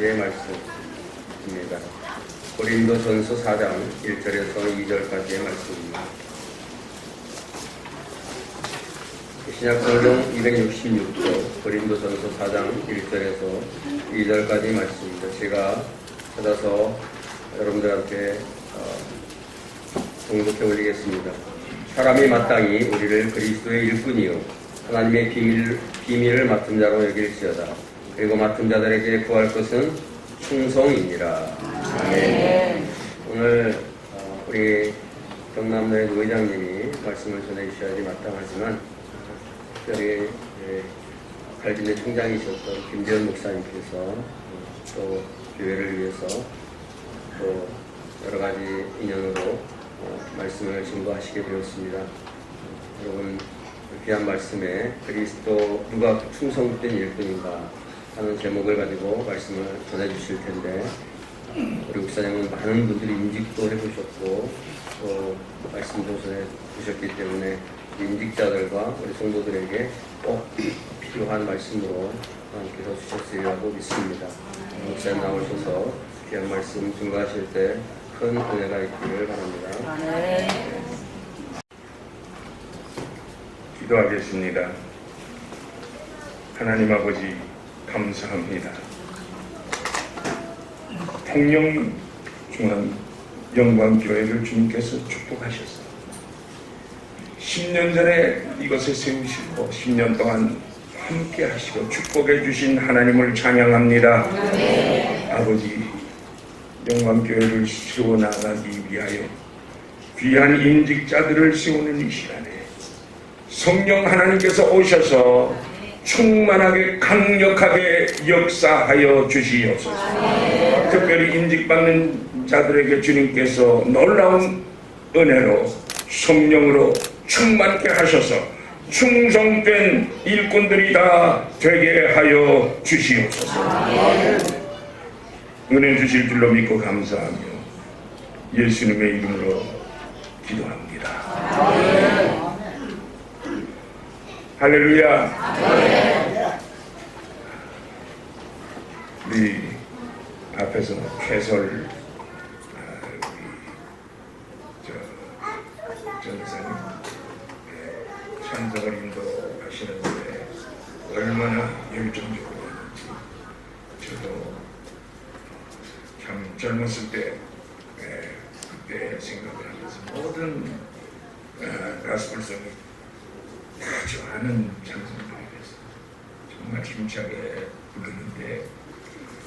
10절까지의 말씀입니다. 고린도전서 4장 1절에서 2절까지의 말씀입니다. 신약성경 266조 고린도전서 4장 1절에서 2절까지 말씀입니다. 제가 찾아서 여러분들한테 봉독해 올리겠습니다. 사람이 마땅히 우리를 그리스도의 일꾼이요 하나님의 비밀을 맡은 자로 여길지어다. 그리고 맡은 자들에게 구할 것은 충성이니라. 아멘. 오늘 우리 경남도의 노회장님이 말씀을 전해주셔야지 마땅하지만 특별히 갈진의 총장이셨던 김재현 목사님께서 또 교회를 위해서 또 여러 가지 인연으로 말씀을 증거하시게 되었습니다. 여러분 귀한 말씀에 그리스도 누가 충성된 일꾼인가 하는 제목을 가지고 말씀을 전해주실 텐데 우리 목사님은 많은 분들이 임직도 해보셨고 또 말씀도 전해주셨기 때문에 임직자들과 우리 성도들에게 꼭 필요한 말씀으로 하나님께서 주셨으리라고 믿습니다. 목사님 나오셔서 귀한 말씀 증거하실 때 큰 은혜가 있기를 바랍니다. 네. 기도하겠습니다. 하나님 아버지 감사합니다. 통영중앙영광교회를 주님께서 축복하셨어요. 10년 전에 이것을 세우시고 10년 동안 함께 하시고 축복해 주신 하나님을 찬양합니다. 아버지 영광교회를 세워나가기 위하여 귀한 임직자들을 세우는 이 시간에 성령 하나님께서 오셔서 충만하게 강력하게 역사하여 주시옵소서. 특별히 임직받는 자들에게 주님께서 놀라운 은혜로 성령으로 충만케 하셔서 충성된 일꾼들이 다 되게 하여 주시옵소서. 은혜 주실 줄로 믿고 감사하며 예수님의 이름으로 기도합니다. 할렐루야. 우리 앞에서 최설 전사님 찬송을 인도하시는데 얼마나 열정적으로 했는지 저도 참 젊었을 때 그때 생각을 하면서 모든 가스펠송이 다 좋아하는 찬송들이었어요. 정말 힘차게 부르는데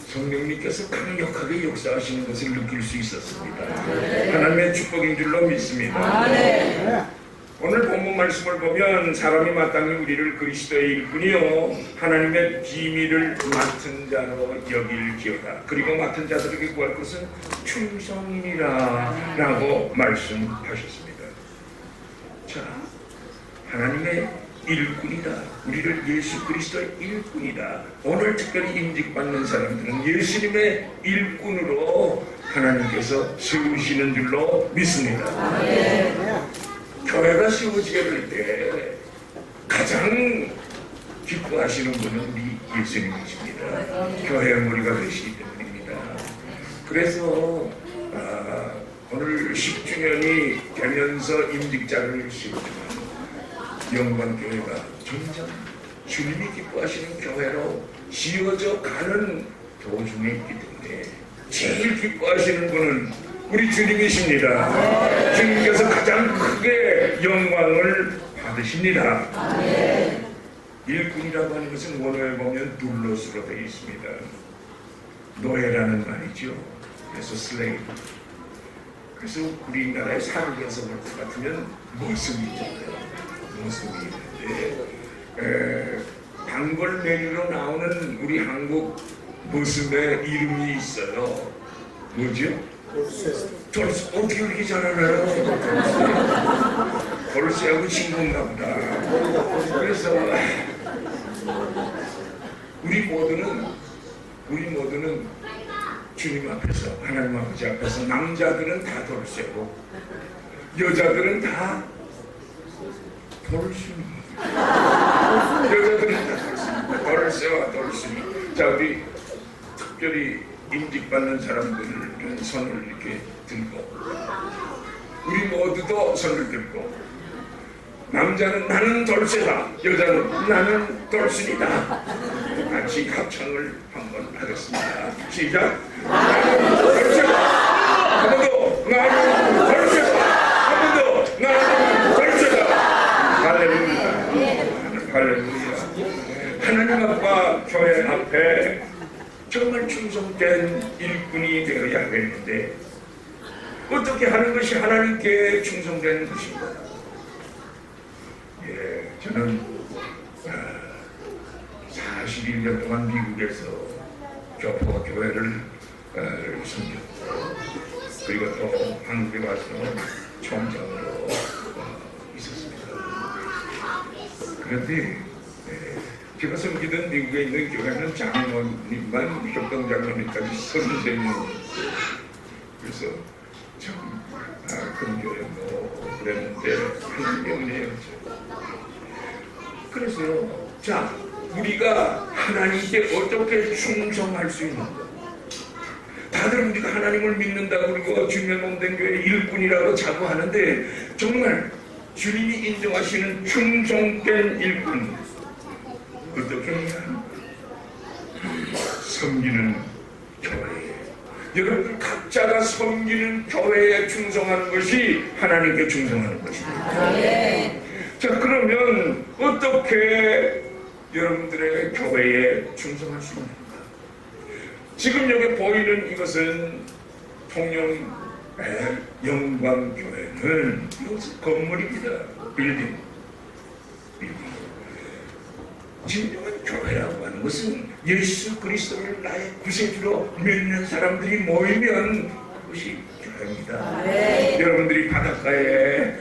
성령님께서 강력하게 역사하시는 것을 느낄 수 있었습니다. 하나님의 축복인 줄로 믿습니다. 오늘 본문 말씀을 보면 사람이 마땅히 우리를 그리스도의 일꾼이요 하나님의 비밀을 맡은 자로 여길지어다. 그리고 맡은 자들에게 구할 것은 충성이니라 라고 말씀하셨습니다. 자, 하나님의 일꾼이다. 우리를 예수 그리스도의 일꾼이다. 오늘 특별히 임직받는 사람들은 예수님의 일꾼으로 하나님께서 세우시는 줄로 믿습니다. 교회가 세워지게 될 때 가장 기뻐하시는 분은 우리 예수님이십니다. 교회의 머리가 되시기 때문입니다. 그래서 오늘 10주년이 되면서 임직자를 세우지만 영광교회가 점점 주님이 기뻐하시는 교회로 지어져 가는 도중에 있기 때문에 제일 기뻐하시는 분은 우리 주님이십니다. 주님께서 가장 크게 영광을 받으십니다. 일꾼이라고 하는 것은 원어에 보면 둘로스로 되어 있습니다. 노예라는 말이죠. 그래서 슬레이브. 그래서 우리나라의 사극에서 볼 것 같으면 모습이잖아요. 모습이 있는데 단골 메뉴로 나오는 우리 한국 모습의 이름이 있어요. 뭐죠? 돌쇠. 어떻게 이렇게 잘 알아요? 돌쇠하고 친구인가 보다. 그래서 우리 모두는 주님 앞에서 하나님 아버지 앞에서 남자들은 다 돌쇠고 여자들은 다 돌순이. 여자들은 다 돌순이. 돌쇠와 돌순이. 자, 우리 특별히 임직받는 사람들은 손을 이렇게 들고, 우리 모두도 손을 들고, 남자는 나는 돌쇠다, 여자는 나는 돌순이다. 같이 합창을 한번 하겠습니다. 시작. 나는 돌쇠다. 한 번 더. 나는 돌쇠다. 한 번 더. 나는 돌쇠다. 할렐루야. 할렐루야. 하나님 아빠 교회 앞에 정말 충성된 일꾼이 되어야 되는데 어떻게 하는 것이 하나님께 충성된 것인가? 예, 저는 41년 동안 미국에서 교포 교회를 섬겼고, 그리고 또 한국에 와서 총장으로 있었습니다. 그런데 제가 섬기던 미국에 있는 교회는 장로님만 협동장로님까지 33명. 그래서 참 큰 교회고 그랬는데 한명이었죠. 그래서 자, 우리가 하나님께 어떻게 충성할 수 있는가? 다들 우리가 하나님을 믿는다고 그리고 주님의 몸된 교회 일꾼이라고 자꾸 하는데 정말 주님이 인정하시는 충성된 일꾼 어떻게 해야 하는가? 섬기는 교회. 여러분들 각자가 섬기는 교회에 충성하는 것이 하나님께 충성하는 것입니다. 자, 그러면 어떻게 여러분들의 교회에 충성할 수 있는가? 지금 여기 보이는 이것은 통영 영광교회는 이것은 건물입니다. 빌딩. 진정한 교회라고 하는 것은 예수 그리스도를 나의 구세주로 믿는 사람들이 모이면 그것이 교회입니다. 여러분들이 바닷가에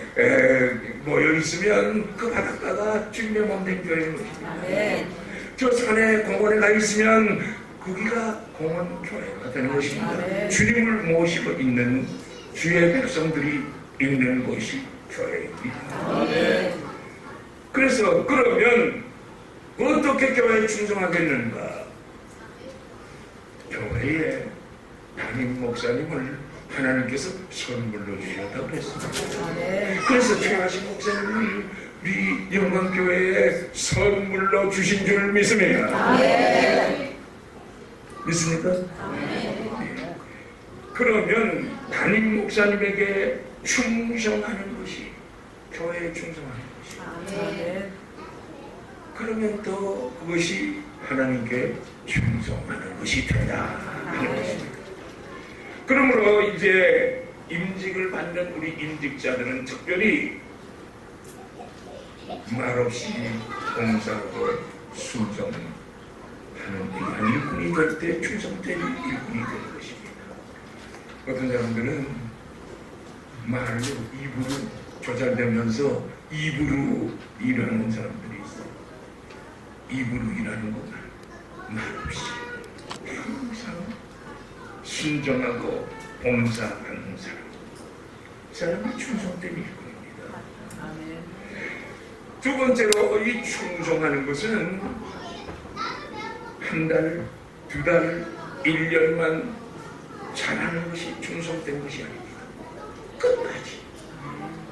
모여 있으면 그 바닷가가 주님의 몸된 교회인 것입니다. 저 산에 공원에 가 있으면 거기가 공원 교회가 되는 것입니다. 주님을 모시고 있는 주의 백성들이 있는 것이 교회입니다. 그래서 그러면 어떻게 교회에 충성하겠는가? 교회에 담임 목사님을 하나님께서 선물로 주셨다고 그랬습니다. 그래서 최하신 목사님을 우리 영광교회에 선물로 주신 줄 믿습니다. 믿습니까? 네. 그러면 담임 목사님에게 충성하는 것이 교회에 충성하는 것입니다. 그러면 또 그것이 하나님께 충성하는 것이 되다 하는 것입니다. 그러므로 이제 임직을 받는 우리 임직자들은 특별히 말없이 봉사하고 순종하는 일꾼이 될 때 충성된 일꾼이 되는 것입니다. 어떤 사람들은 말로 입으로 조잘되면서 입으로 일하는 사람들이 있어요. 입으로 일하는 것은 말없이 항상 순종하고 봉사하는 사람, 사람이 충성된 일꾼입니다. 두 번째로 이 충성하는 것은 한 달, 두 달, 1년만 잘하는 것이 충성된 것이 아닙니다. 끝까지,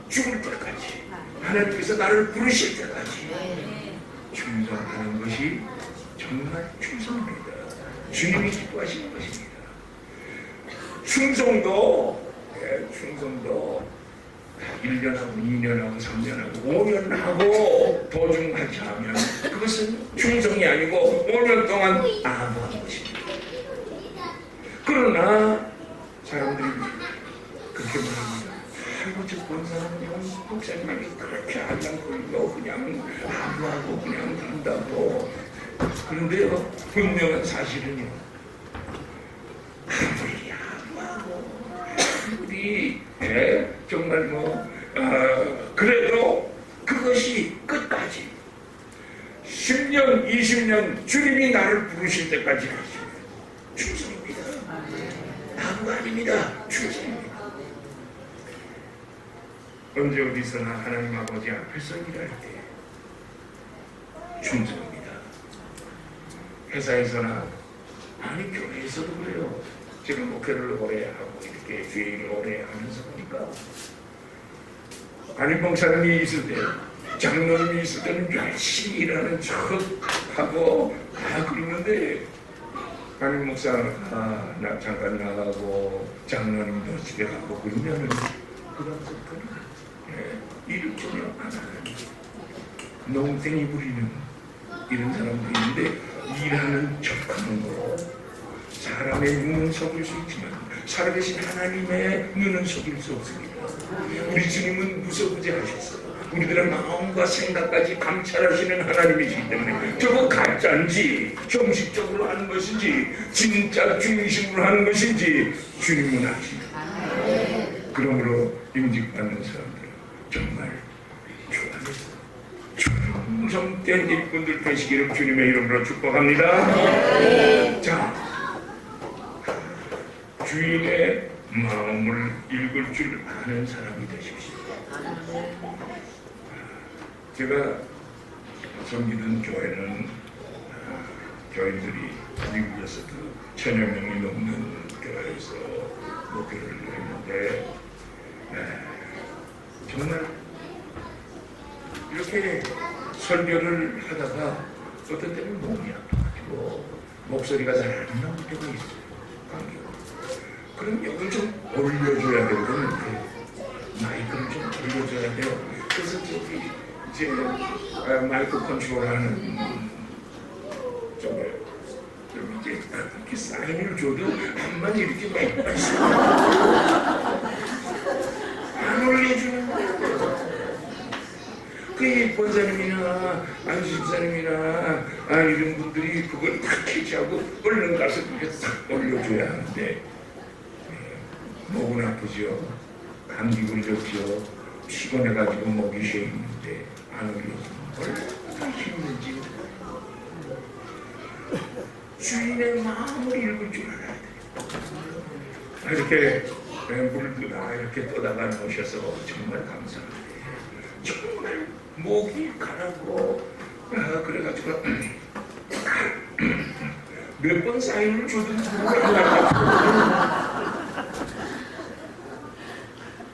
죽을 때까지, 하나님께서 나를 부르실 때까지 충성하는 것이 정말 충성입니다. 주님이 기뻐하시는 것입니다. 충성도 1년하고 2년하고 3년하고 5년하고 도중하지 하면 그것은 충성이 아니고 5년 동안 아무한 것입니다. 그러나 사람들이 그렇게 말합니다. 아이고 저 권사님 목사님이 그렇게 안 하고 그냥 아무하고 그냥 간다고. 그런데요, 분명한 사실은요, 아무리 아무하고 아무리 정말 그래도 그것이 끝까지 10년, 20년 주님이 나를 부르실 때까지 하시면 충성입니다. 아무가 아닙니다. 충성입니다. 언제 어디서나 하나님 아버지 앞에서 일할 때 충성입니다. 회사에서나 아니 교회에서도 그래요. 제가 목회를 오래 하고 이렇게 교회를 오래 하면서 보니까 담임 목사님이 있을 때, 장로님이 있을 때는 열심히 일하는 척하고 그러는데 담임 목사가 나 잠깐 나가고 장로님도 집에 가고 그러면은 그다음부터는 일을 전혀 안 하는 농땡이 부리는 이런 사람들이 있는데 일하는 척하는 거 사람의 눈은 속일 수 있지만 살아계신 하나님의 눈은 속일 수 없습니다. 우리 주님은 무소부재하셨어요. 우리들의 마음과 생각까지 감찰하시는 하나님이시기 때문에 저거 가짜인지 형식적으로 하는 것인지 진짜 중심으로 하는 것인지 주님은 아십니다. 그러므로 임직받는 사람들은 정말 충성된 일꾼들 되시기를 주님의 이름으로 축복합니다. 자, 주인의 마음을 읽을 줄 아는 사람이 되십시오. 제가 섬기던 교회는 교인들이 미국에서도 1000여 명이 넘는 교회에서 목회를 했는데 정말 이렇게 설교를 하다가 어떤 때는 몸이 아파가지고 목소리가 잘 안 나올 때가 있어요. 감기가. 그럼 이걸 좀 올려줘야 되거든요. 마이크를 좀 올려줘야 돼요. 그래서 저기 이제 마이크 컨트롤하는 쪽에 이제 이렇게 사인을 줘도 한번 이렇게 막 있어요. 안 올려주는 거예요. 그 권사님이나 안수집사님이나 이런 분들이 그걸 탁 캐치하고 얼른 가서 그렇게 탁 올려줘야 하는데 목은 아프죠. 감기 걸렸죠. 피곤해가지고 목이 쉬어있는데 안 올려주면 얼마나 힘든지 주인의 마음을 읽을 줄 알아야 돼요. 이렇게 물도 이렇게 떠다가 놓으셔서 정말 감사합니다. 정말 목이 가라고 그래가지고 몇 번 사인을 줘도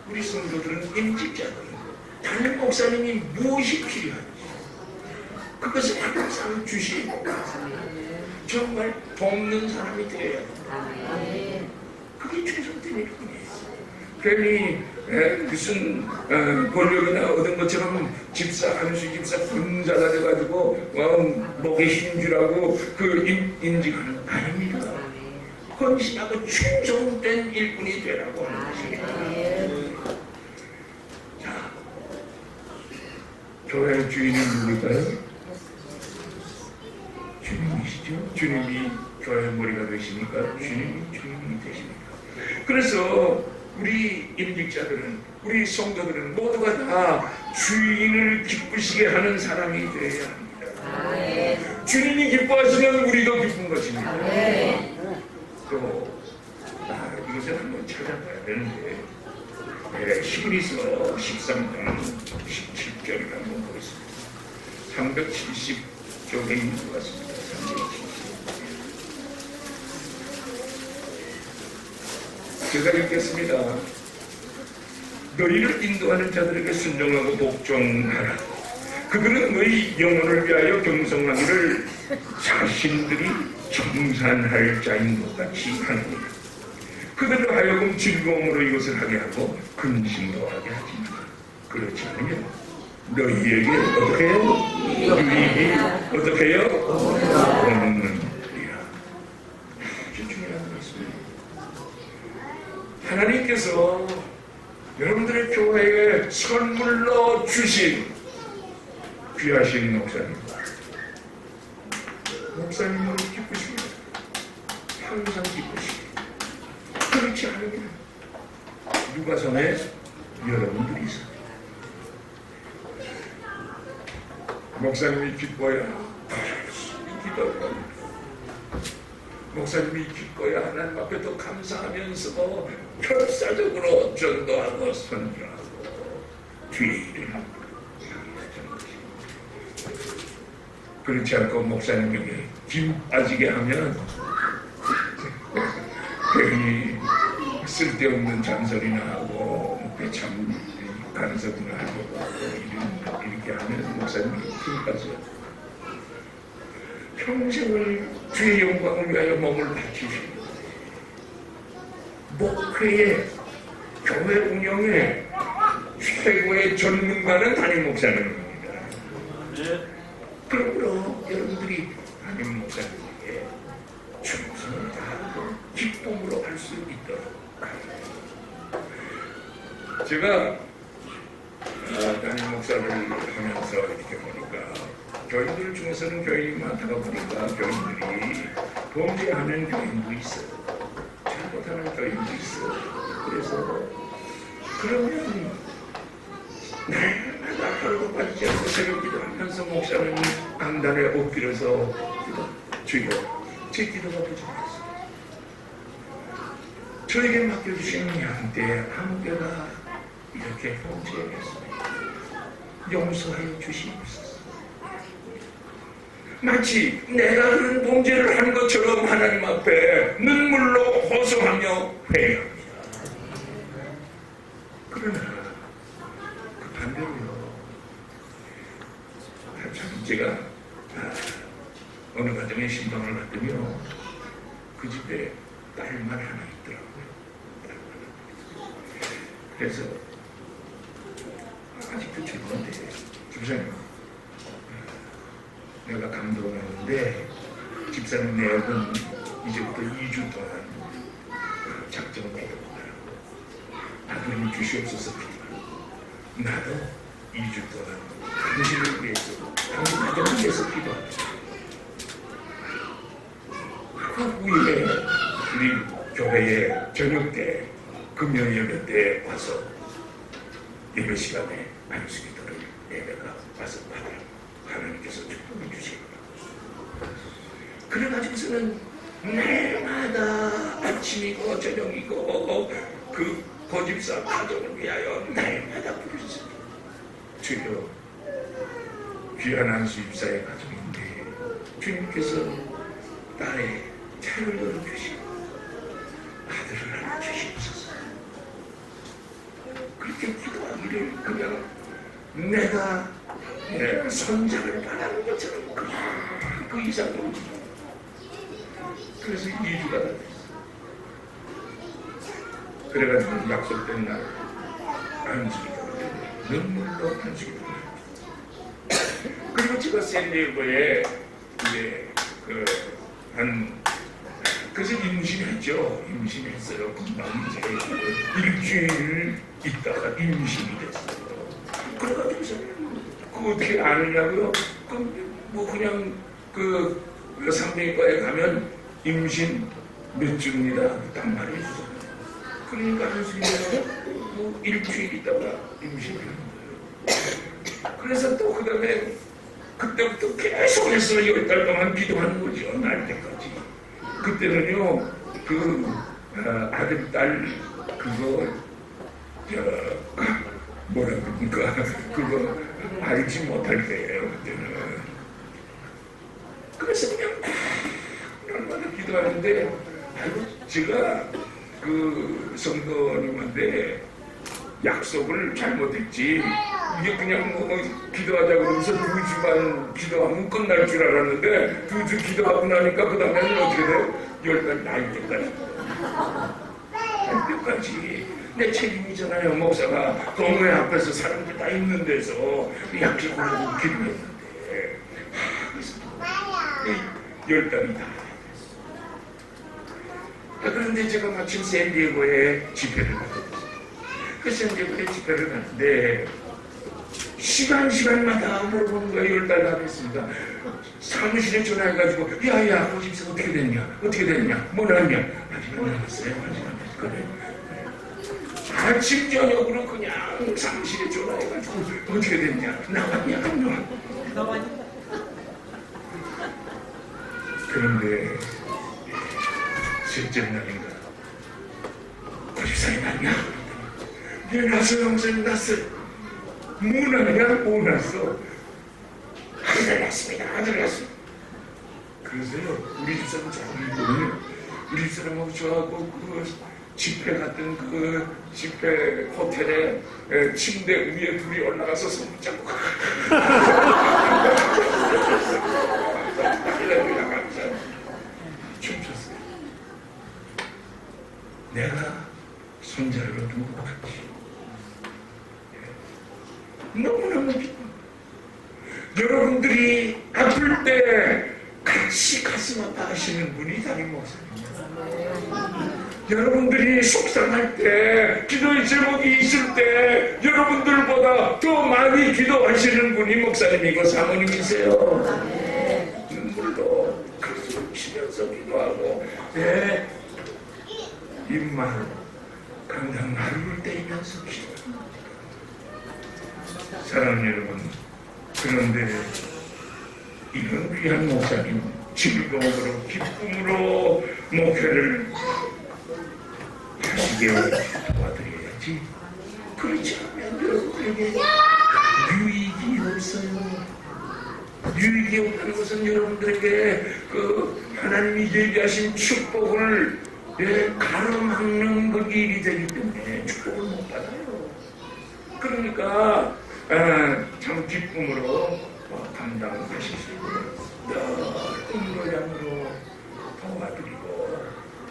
우리 성도들은 임직자들이고 담임 목사님이 무엇이 필요한지 그것을 항상 주시고 정말 돕는 사람이 되어야 합니다. 그게 최선된 일뿐이에요. 괜히 무슨 권력이나 얻은 것처럼 집사, 안수 집사 분자가 돼가지고 목에 힘인 줄 알고 그 인직하는 거 아닙니다. 헌신하고 충성된 일꾼이 되라고 하는 것입니다. 자, 교회의 주인은 누굴까요? 주님이시죠. 주님이 교회의 머리가 되시니까 주님이 주인이 되십니다. 그래서 우리 임직자들은, 우리 성도들은 모두가 다 주인을 기쁘시게 하는 사람이 되어야 합니다. 주님이 기뻐하시면 우리도 기쁜 것입니다. 또 이것을 한번 찾아봐야 되는데 히브리서 13장 17절을 한번 보겠습니다. 370쪽에 있는 것 같습니다. 370. 제가 읽겠습니다. 너희를 인도하는 자들에게 순종하고 복종하라. 그들은 너희 영혼을 위하여 경성하기를 자신들이 청산할 자인 것 같이 하느니라. 그들로 하여금 즐거움으로 이것을 하게 하고 근심도 하게 하지만 그렇지 않으면 너희에게 어떻게 해요? 유익이 어떻게 해요? 없는 하나님께서 여러분들의 교회에 선물로 주신 귀하신 목사님을 기쁘십니다. 항상 기쁘십니다. 그렇지 않으면 누가 손에? 여러분들이 손에. 목사님이 기뻐야 기도합니다. 목사님이 기뻐야 하나님 앞에 더 감사하면서 결사적으로 전도하고 선교하고 뒤에 일을 하는 것입니다. 그렇지 않고 목사님에게 김 빠지게 하면 괜히 쓸데없는 잔소리나 하고 참 간섭이나 하고 이렇게 하면 목사님이 힘까지 평생을 주의 영광을 위하여 몸을 바치시고 목회에 교회 운영에 최고의 전문가는 담임 목사님입니다. 그러므로 여러분들이 담임 목사님에게 충성을 다하고 기쁨으로 할 수 있도록 제가 담임 목사를 하면서 이렇게 보니까 교인들 중에서는 교인이 많다가 보니까 교인들이 범죄하는 교인도 있어요. 잘못하는 교인도 있어요. 그래서 그러면 날마다 하루도 빠지지 않고 새벽 기도하면서 목사는 강단에 엎드려서 주여 제 기도가 부족했어요. 저에게 맡겨주신 양떼 한 개가 이렇게 범죄했습니다. 용서하여 주시옵소서. 마치 내가 하는 범죄를 한 것처럼 하나님 앞에 눈물로 호소하며 회개합니다. 그러나 그 반대로요. 참 제가 어느 가정에 신방을 갔더니요. 그 집에 딸만 하나 있더라고요. 그래서 아직도 죄송한데 집사님 내가 감동하는데 집사님 내역은 이제부터 2주 동안 작정을 해보라고 아버님 주시옵소서 기도하고 나도 2주 동안 당신을 위해서 당신 가정을 위해서 기도합니다. 그 후에 우리 교회에 저녁 때 금요 예배 때 와서 예배 시간에 안수기도를 예배가 와서 받으라고 하나님께서 축복을 주시고 그래가지고서는 날마다 아침이고 저녁이고 그 고집사 가정을 위하여 날마다 부르셨습니다. 주여 귀한 안수 입사의 가정인데 주님께서 딸의 차를 열어주시고 아들을 하나 주시옵소서. 그렇게 기도하기를 그냥 내가 내 손자를 바라는 것처럼 그냥 그 이상으로 그래서 2주가 다 됐어. 그래가지고 약속된 날 안수기도를 눈물로 안수기도를 그리고 제가 샌디에고에 이제 그래서 임신했죠. 임신했어요. 금방 이제 일주일 있다가 임신이 됐어요. 그래가지고서 그 어떻게 아느냐고요? 뭐 그냥 그 산부인과에 가면 임신 몇 주입니다. 딱 말해주잖아요. 그러니까 한순간에 뭐 일주일 있다가 임신을 하는 거예요. 그래서 또 그 다음에 그때부터 계속해서 10달 동안 기도하는 거죠. 날 때까지. 그때는요, 아들, 딸, 그거, 뭐라 그럽니까? 그거 알지 못할 때예요, 그때는. 그래서 그냥 얼마나 기도하는데, 아이고, 제가 그 성도님한테 약속을 잘못했지. 이게 그냥 뭐 기도하자 그러면서 2주만 기도하면 끝날 줄 알았는데 2주 기도하고 나니까 그 다음에는 어떻게 돼요? 10달 날 때까지. 날 때까지. 내 책임이잖아요. 목사가 동호회 앞에서 사람들 다 있는 데서 약속을 하고 기도했는데 그래서 10달이 다 됐어. 그런데 제가 마침 샌디에고에 집회를 갔거든요. 그 샌디에고에 집회를 갔는데 시간마다 물어보는 거예요. 10달 다 됐습니다. 사무실에 전화해가지고 야야 고집사 어떻게 됐냐 뭐 났냐 아직 안 나왔어요. 아직 안 됐어. 그래. 아침 저녁으로 그냥 사무실에 전화해가지고 어떻게 됐냐 나왔냐 안 나왔냐. 그런데 셋째 날인가 고집사님 났냐? 네 났어요. 형수님 났어요. 뭐 났냐? 뭐 났어? 아들 났습니다. 아들 났어. 그러세요. 우리 집사는 자꾸 이거는 일사람하고 저하고 그 집회 같은 그 집회 호텔에 침대 위에 둘이 올라가서 손잡고 춤췄어요. 내가 손자를 얻은 것 같지. 너무너무 기뻐. 여러분들이 아플 때 같이 가슴 아파하시는 분이 담임 목사님입니다. 여러분들이 속상할 때, 기도의 제목이 있을 때 여러분들보다 더 많이 기도하시는 분이 목사님이고 사모님이세요. 눈물로 가슴을 치면서 기도하고 내 입만 강당 하루를 떼면서 기도합니다. 사랑하는 여러분, 그런데 이런 귀한 목사님 즐거움으로 기쁨으로 목회를 하시게 도와드려야지. 그렇지 않으면 여러분들에게 유익이 없어요. 유익이 없다는 것은 여러분들에게 그 하나님이 얘기하신 축복을 가로막는 그 일이 되기 때문에 축복을 못 받아요. 그러니까 참 기쁨으로 감당하실 수 있도록 늘 음로양으로 도와드리고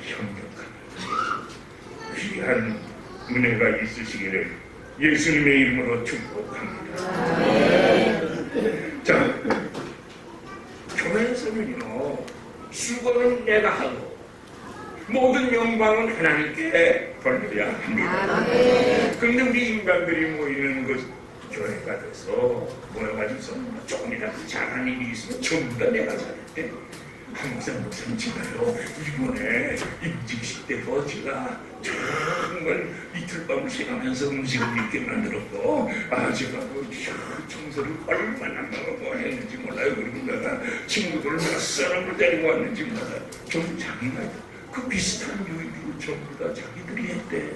협력하는 귀한 은혜가 있으시기를 예수님의 이름으로 축복합니다. 자, 교회에서는요, 수고는 내가 하고 모든 영광은 하나님께 돌려야 합니다. 그런데 우리 인간들이 모이는 그 교회가 돼서 모여가지고서 조금이라도 잘하는 일이 있으면 전부 다 내가 잘했대. 항상 목사님 제가요 이번에 임직식 때도 제가 정말 이틀 밤을 새가면서 음식을 있게 만들었고 제가 그 청소를 얼마나 했는지 몰라요. 그리고 내가 친구들을 몇 사람을 데리고 왔는지 몰라요. 전부 자기가 그 비슷한 요일을 전부 다 자기들이 했대.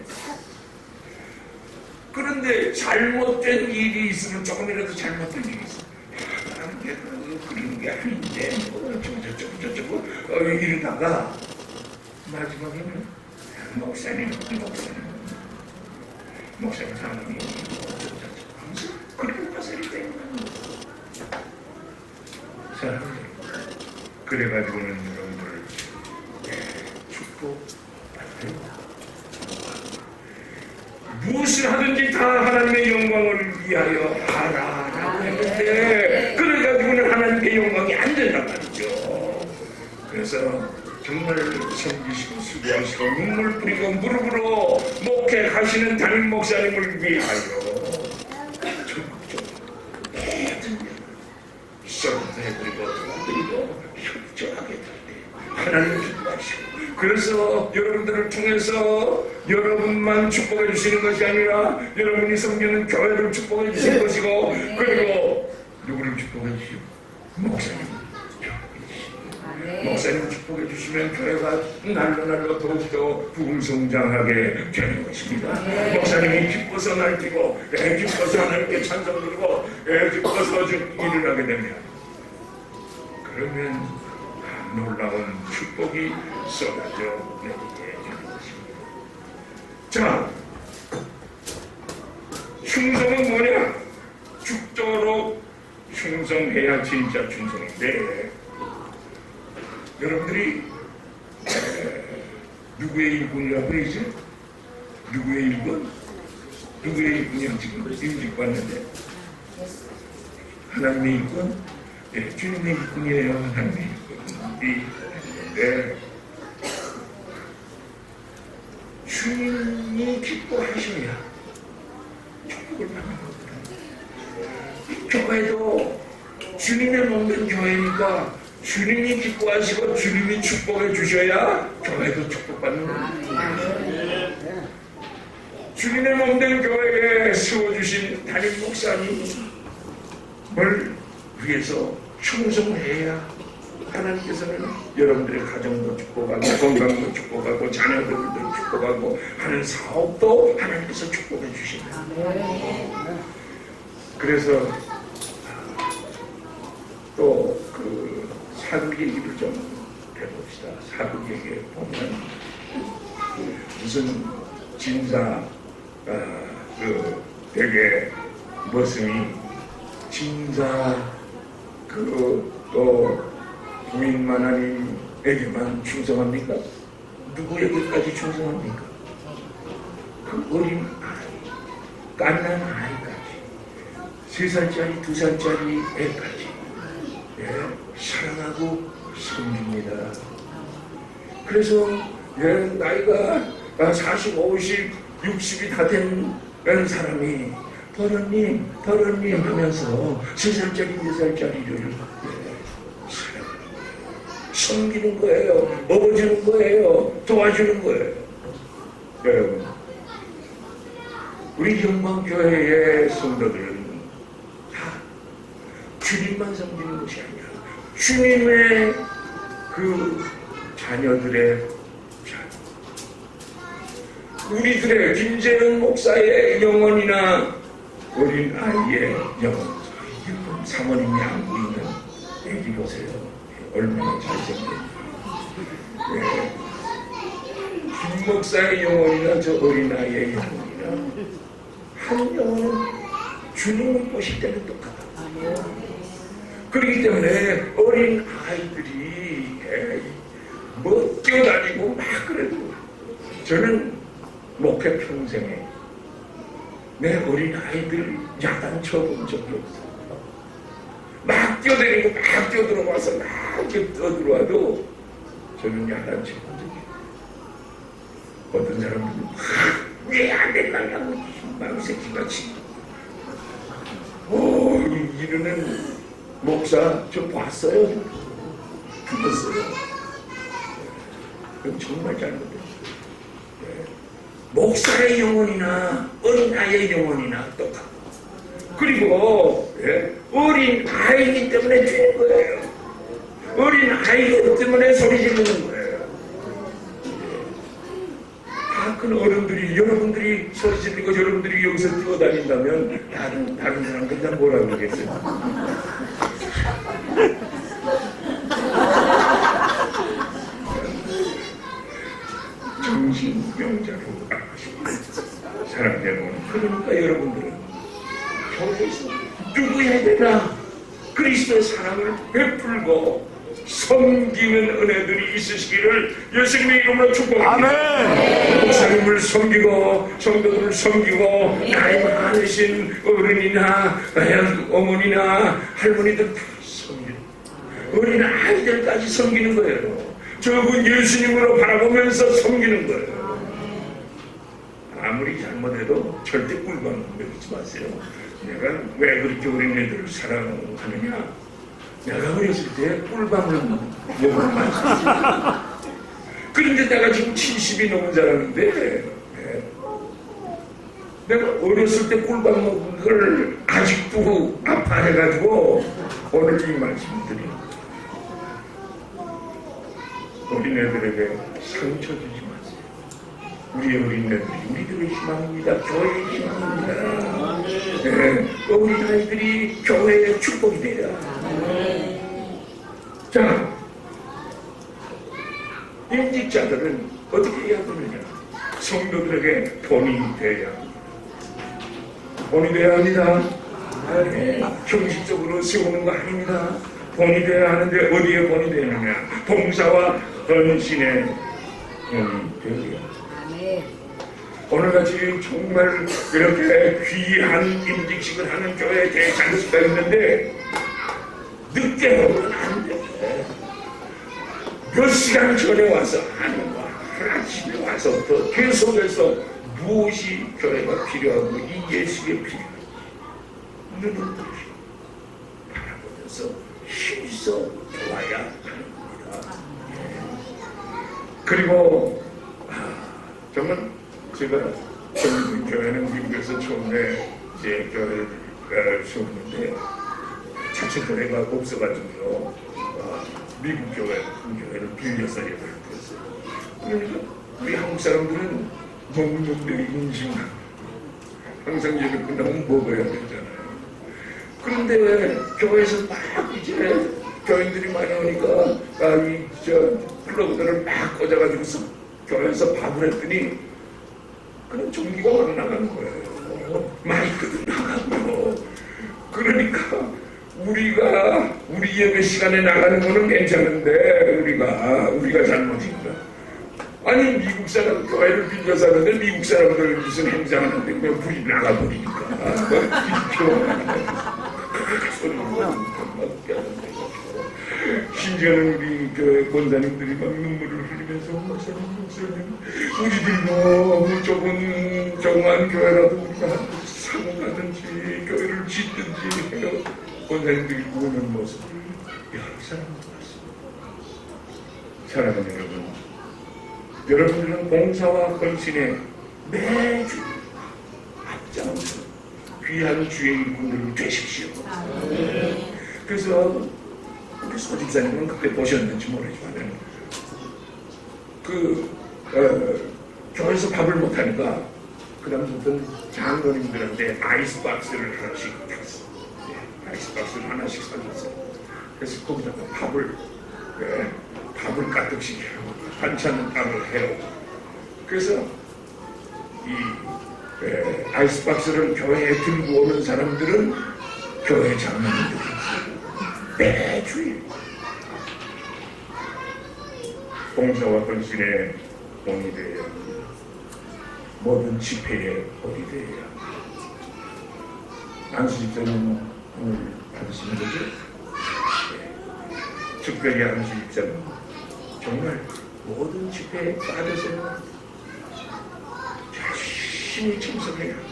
그런데 잘못된 일이 있으면 조금이라도 잘못된 일이 있어. 나는 내가 그런 게 아닌데 저쩌고 이러다가 마지막에는 목사님 사모님 그렇게 파살이 된 거야. 사람들 그래가지고는 여러분들 축복받아요. 무엇을 하든지 다 하나님의 영광을 위하여 하라라고 했는데 그래가지고는 하나님의 영광이 안 된단 말이죠. 그래서 정말 섬기시고 수고하시고 눈물 뿌리고 무릎으로 목회하시는 담임 목사님을 위하여 적극적으로 서로도 해드리고 도와드리고 협조하게 될 때 하나님 기뻐하시고 그래서 여러분들을 통해서 여러분만 축복해 주시는 것이 아니라 여러분이 섬기는 교회를 축복해 주시는 것이고 그리고 누구를 축복해 주시고 목사님 목사님 축복해 주시면 교회가 날로 더욱더 부흥성장하게 되는 것입니다. 목사님이 기뻐서 날뛰고 기뻐서 하나님께 찬송드리고 기뻐서 일을 하게 되면 그러면 놀라운 축복이 쏟아져 내리게 되는 것입니다. 자, 충성은 뭐냐? 죽도록 충성해야 진짜 충성인데 여러분들이 누구의 일꾼이라고 이제? 누구의 일꾼? 누구의 일꾼이야 지금 임직받는데? 하나님의 일꾼? 주님의 일꾼이에요. 하나님의 일꾼. 주님이 기뻐하셔야 축복을 받는 거거든요. 교회도 주님의 몸된 교회니까 주님이 기뻐하시고 주님이 축복해 주셔야 교회도 축복받는 겁니다. 주님의 몸된 교회에 세워주신 담임 목사님을 위해서 충성해야 하나님께서는 여러분들의 가정도 축복하고 건강도 축복하고 자녀들도 축복하고 하는 사업도 하나님께서 축복해 주십니다. 그래서 또 그 사극 얘기를 좀 해봅시다. 사극에게 보면 무슨 진사 되게 머슴이 진사 또 부인만 하나님에게만 충성합니까? 누구에게까지 충성합니까? 그 어린 아이, 갓난 아이까지, 3살짜리, 2살짜리 애까지 사랑하고 섬깁니다. 그래서 나이가 40, 50, 60이 다 된 사람이 버릇님 하면서 3살짜리, 4살짜리를 섬기는 거예요. 먹어주는 거예요. 도와주는 거예요. 여러분, 우리 영광교회의 성도들은 다 주님만 섬기는 것이 아니라 주님의 그 자녀들의 우리들의 김재현 목사의 영혼이나 어린 아이의 영혼, 사모님이 안고 있는 애기 보세요. 얼마나 잘생겼는지. 김 목사의 영혼이나 저 어린 아이의 영혼이나 한 영혼은 주님을 보실 때는 똑같아요. 그렇기 때문에 어린 아이들이 뭐 뛰어다니고 막 그래도 저는 목회 평생에 내 어린 아이들 야단 쳐본 적이 없어요. 막 뛰어다니고 막 뛰어들어와서 막 이렇게 떠들어와도 저는 야단 쳐본 적이 없어요. 어떤 사람들은 왜 안 된다고 망새끼같이 이러는 목사 저 봤어요. 들었어요. 그건 정말 잘못됐어요. 목사의 영혼이나 어린아이의 영혼이나 똑같고, 그리고 어린 아이기 때문에 되는 거예요. 어린 아이기 때문에 소리 지르는 거예요. 다 큰 어른들이, 여러분들이 소리 지르고 여러분들이 여기서 뛰어다닌다면 다른 사람들 다 뭐라 그러겠어요? 정신병자로 사랑 여러분, 그러니까 여러분들은 교회에서 누구에게나 그리스도의 사랑을 베풀고 섬기는 은혜들이 있으시기를 예수님의 이름으로 축복합니다. 아멘. 목사님을 섬기고 성도들을 섬기고 나이 많으신 어른이나 어머니나 할머니들 다 섬기는, 어린 아이들까지 섬기는 거예요. 저분 예수님으로 바라보면서 섬기는 거예요. 아무리 잘못해도 절대 꿀밤 먹지 마세요. 내가 왜 그렇게 어린애들을 사랑하느냐? 내가 어렸을 때 꿀밤을 먹으면 맛있었어요. 그런데 내가 지금 70이 넘은 사람인데 내가 어렸을 때 꿀밤 먹은 걸 아직도 아파해가지고 오늘 이 말씀을 드립니다. 어린애들에게 상처 주지 마세요. 우리 어린애들이 우리들의 희망입니다. 교회의 희망입니다. 어린 아이들이 교회의 축복이 돼야. 자, 임직자들은 어떻게 해야 되느냐? 성도들에게 본이 돼야 합니다. 본이 돼야 합니다. 형식적으로 세우는 거 아닙니다. 본이 돼야 하는데 어디에 본이 되느냐? 봉사와 헌신의 본이 되어야 합니다. 오늘같이 정말 이렇게 귀한 임직식을 하는 교회에 대장수가 있는데 늦게 오면 안 돼. 몇 시간 전에 와서 하는 거, 아침에 와서부터 계속해서 무엇이 교회가 필요하고 이 예수가 필요한지 눈을 뜨시고 바라보면서 힘써 도와야 합니다. 그리고 정말 제가 교회는 미국에서 처음에 제 교회를 세웠는데 자체교회가 없어가지고요. 미국 교회를 빌려서 예배를 드렸어요. 그러니까 우리 한국 사람들은 먹는 데 인심하고 항상 예배 끝나면 먹어야 되잖아요. 그런데 왜 교회에서 막 이제 교인들이 많이 오니까 이저 플러그들을 막 꽂아가지고서 교회에서 밥을 했더니 그런 전기가 막 나가는 거예요. 마이크도 나가고요. 그러니까 우리 예배 시간에 나가는 거는 괜찮은데 우리가 잘못인가? 아니 미국 사람 교회를 빌려 사는데 미국 사람들 무슨 행사하는데 그냥 불이 나가버리니까 심지어는 우리 교회 권사님들이 막 눈물을 흘리면서 목사님 우리들이 너무 조그만 교회라도 우리가 사고 가든지 교회를 짓든지 해요. 권사님들이 보는 모습을 여러 사람들 봤습니다. 사랑하는 여러분들은 봉사와 헌신에 매주 앞장서 귀한 주의 일꾼들을 되십시오. 그래서 우리 소집사님은 그때 보셨는지 모르지만 교회에서 밥을 못하니까 그 다음부터는 장로님들한테 아이스박스를 하나씩 탔어. 아이스박스를 하나씩 사줬어요. 그래서 거기다가 밥을 가득씩 해요. 반찬은 따로 해요. 그래서 이 아이스박스를 교회에 들고 오는 사람들은 교회 장로님들이 매주일 봉사와 헌신에 본이 되어야 합니다. 모든 집회에 본이 되어야 합니다. 안수집사는 오늘 받으시는 거죠? 네. 특별히 안수집사는 정말 모든 집회에 빠져서 열심히 참석해야 합니다.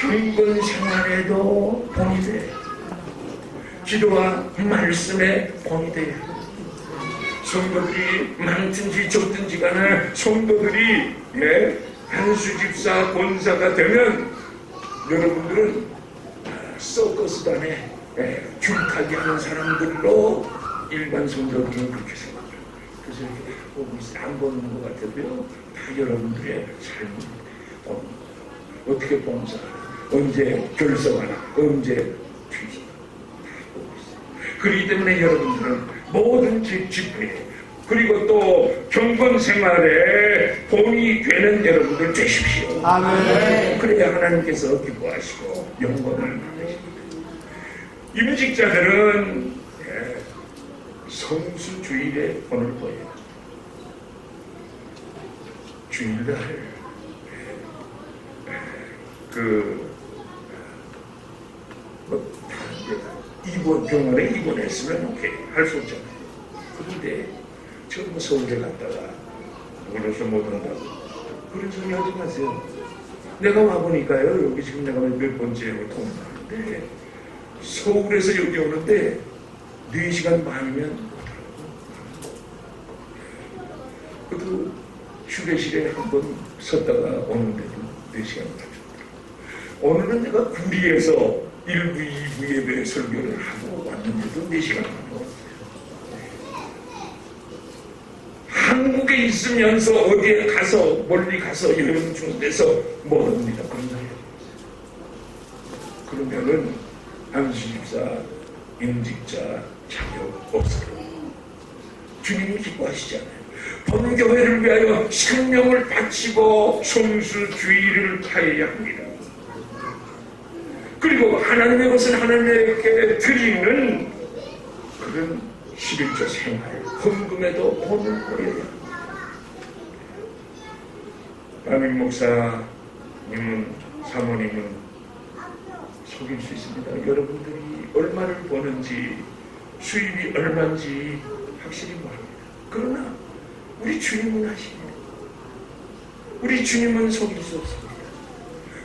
경건 생활에도 본이 돼야 합니다. 기도와 말씀에 본이 돼야 합니다. 성도들이 많든지 적든지 간에 성도들이 한수집사 권사가 되면 여러분들은 서커스단에 줄타기 하는 사람들로 일반 성도들은 그렇게 생각해요. 그래서 이렇게 보고 안 보는 것 같아도요, 다 여러분들의 삶을 어떻게 봉사하나, 언제 결석하나, 언제 뒤집어 다 보고 있어요. 그렇기 때문에 여러분들은 모든 집회 그리고 또 경건 생활에 본이 되는 여러분들 되십시오. 아멘. 그래야 하나님께서 기뻐하시고 영광을 받으십니다. 임직자들은 성수 주일에 본을 보여요. 주일날 입원 병원에 입원했으면 오케이 할 수 없잖아요. 그런데 처음 서울에 갔다가 울어서 못 온다고 그런 소리 하지 마세요. 내가 와보니까요, 여기 지금 내가 몇 번째로 통화하는데 서울에서 여기 오는데 4시간 반이면 그래도 휴게실에 한번 섰다가 오는데도 4시간 반. 오늘은 내가 구리에서 1부, 2부 예배 설교를 하고 왔는데도 4시간 반 왔어요. 한국에 있으면서 어디에 가서 멀리 가서 여행 중에서 못 옵니다. 그런 사람. 그러면은 안수집사, 임직자 자격 없어요. 주님이 기뻐하시지 않아요. 본교회를 위하여 생명을 바치고 성수주의를 하여야 합니다. 그리고 하나님의 것은 하나님께 드리는 그런 11조 생활, 헌금에도 본을 보여야 합니다. 담임 목사님은, 사모님은 속일 수 있습니다. 여러분들이 얼마를 버는지, 수입이 얼마인지 확실히 모릅니다. 그러나 우리 주님은 아십니다. 우리 주님은 속일 수 없습니다.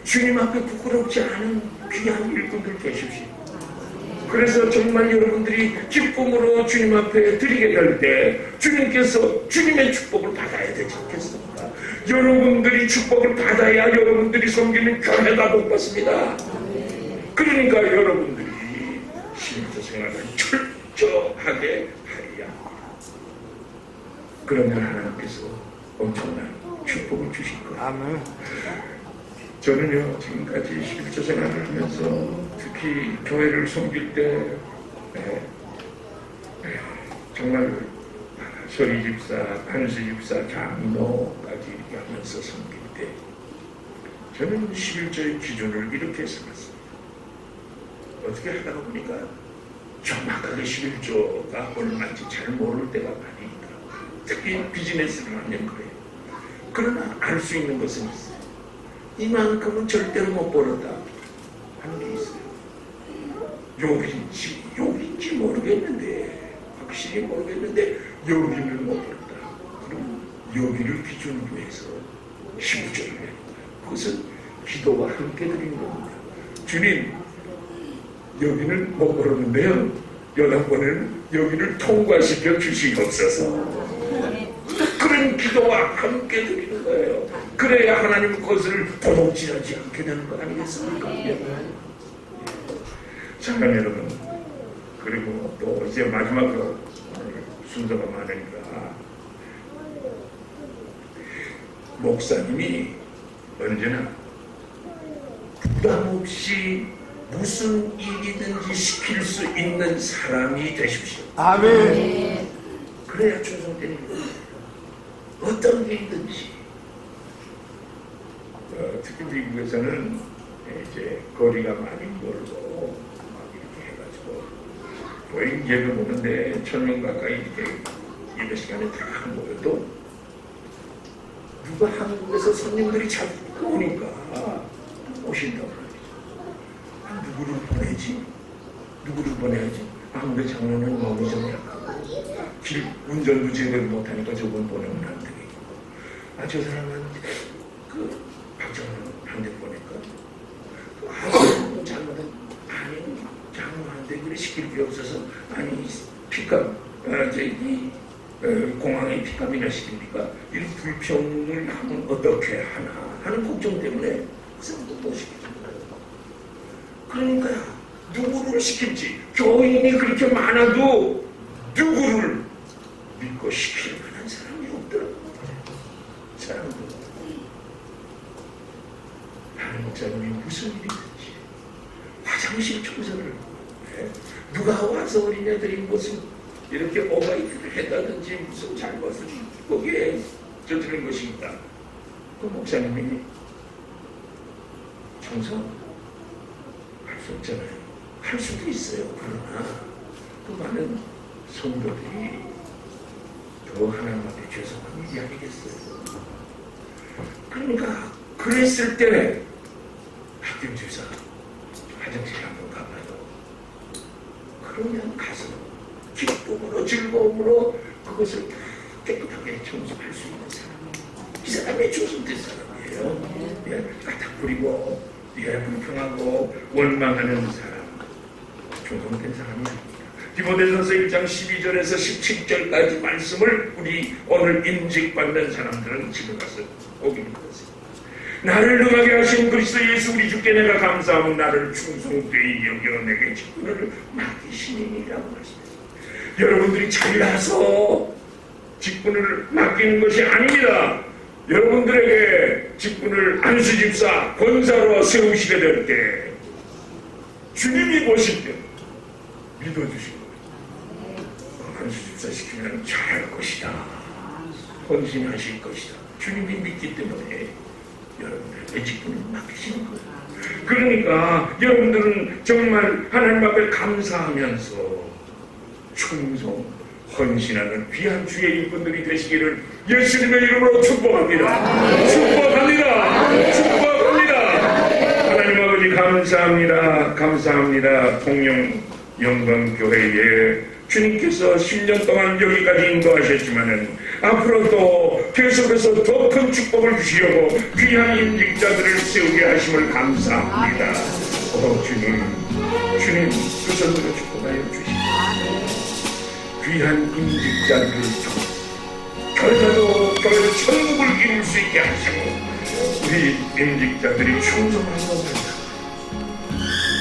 주님 앞에 부끄럽지 않은 귀한 일꾼들 계십시오. 그래서 정말 여러분들이 기쁨으로 주님 앞에 드리게 될 때 주님께서 주님의 축복을 받아야 되지 않겠습니까? 여러분들이 축복을 받아야 여러분들이 섬기는 교회가 복 받습니다. 그러니까 여러분들이 신조 생활을 철저하게 하여야 합니다. 그러면 하나님께서 엄청난 축복을 주실 거예요. 아멘. 저는요, 지금까지 11조 생활을 하면서 특히 교회를 섬길 때 정말 서리 집사, 한수 집사, 장로까지 이렇게 하면서 섬길 때 저는 11조의 기준을 이렇게 삼았습니다. 어떻게 하다가 보니까 정확하게 11조가 얼마인지 잘 모를 때가 많으니까 특히 비즈니스를 하면 그래요. 그러나 알 수 있는 것은 있어요. 이만큼은 절대로 못 벌었다 하는 게 있어요. 욕인지 모르겠는데 확실히 모르겠는데 여기를 못 벌었다. 그럼 여기를 기준으로 해서 15조를 내는 거예요. 그것은 기도와 함께 드리는 겁니다. 주님, 여기는 못 벌었는데요. 여당번에는 여기를 통과시켜 주시옵소서. 그런 기도와 함께 드리는 거예요. 그래야 하나님 것을 도둑질하지 않게 되는 거 아니겠습니까? 사랑하는 여러분, 그리고 또 이제 마지막으로 순서가 많으니까 목사님이 언제나 부담 없이 무슨 일이든지 시킬 수 있는 사람이 되십시오. 아멘. 그래야 충성되는 거예요. 어떤 일이든지. 특히 미국에서는 이제 거리가 많이 멀고 막 이렇게 해가지고 거의 예배 보는데 1000명 가까이 이렇게 예배 시간에 다 모여도 누가 한국에서 손님들이 자꾸 오니까 오신다고 하죠. 누구를 보내지? 누구를 보내야지? 아무리 장로는 몸이 좀 약하고 길 운전도 제대로 못하니까 저분 보내면 안 되겠고, 저 사람은 그 박장로는 한 대 보니까 장로는 아니 장로한테 그래 시킬 게 없어서 아니 픽업 공항에 픽업이나 시킵니까? 이런 불평을 하면 어떻게 하나 하는 걱정 때문에 그사람도 못 시키는 거예요. 그러니까요, 누구를 시킬지 교인이 그렇게 많아도 누구를 믿고 시킬 만한 사람이 없더라고요. 사람도 하는 목사님이 무슨 일이든지 화장실 청소를 누가 와서 어린애들이 무슨 이렇게 오바이트를 했다든지 무슨 잘못을 거기에 저지른 것입니다. 그 목사님이 청소 할 수 없잖아요. 할 수도 있어요. 그러나 그 많은 성도들이 더 하나님 앞에 죄송한 일이 아니겠어요. 그러니까 그랬을 때 학경주사 화장실에 한번 가봐요. 그러면 가서 기쁨으로 즐거움으로 그것을 다 깨끗하게 청소할 수 있는 사람이에요. 이 사람이 충성된 사람이에요. 까딱 부리고 불평하고 원망하는 사람, 충성된 사람이 아닙니다. 디모데전서 1장 12절에서 17절까지 말씀을 우리 오늘 임직받는 사람들은 집에 가서 꼭 읽었어요. 나를 능하게 하신 그리스도 예수 우리 주께 내가 감사하면 나를 충성되이 여겨 내게 직분을 맡기시니라고 말씀했습니다. 여러분들이 잘나서 직분을 맡기는 것이 아닙니다. 여러분들에게 직분을 안수집사, 권사로 세우시게 될 때 주님이 보실 때 믿어주실 거예요. 안수집사 시키면 잘할 것이다, 헌신하실 것이다. 주님이 믿기 때문에 여러분들에게 직분을 맡기시는 거예요. 그러니까 여러분들은 정말 하나님 앞에 감사하면서 충성, 헌신하는 귀한 주의 일꾼들이 되시기를 예수님의 이름으로 축복합니다. 축복합니다. 축복합니다. 하나님 아버지 감사합니다. 감사합니다. 통영 영광교회에 주님께서 10년 동안 여기까지 인도하셨지만은 앞으로도 계속해서 더 큰 축복을 주시려고 귀한 임직자들을 세우게 하심을 감사합니다. 주님 그 손으로 축복하여 주시옵소서. 귀한 임직자들을 결과도 천국을 이룰 수 있게 하시고 우리 임직자들이 충성한 것을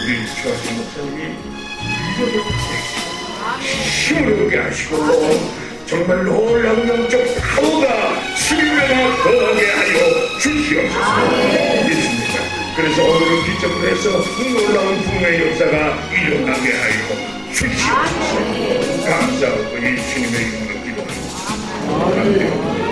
우리 주하신 목사님이 믿음을 힘을 얻게 하시고 정말 놀라운 영적 파워가 7배나 더하게 하여 주시옵소서. 믿습니다. 그래서 오늘을 기점으로 해서 놀라운 부흥의 역사가 일어나게 하여 주시옵소서. 감사하고 이 주님의 이름으로 기도합니다. 아멘.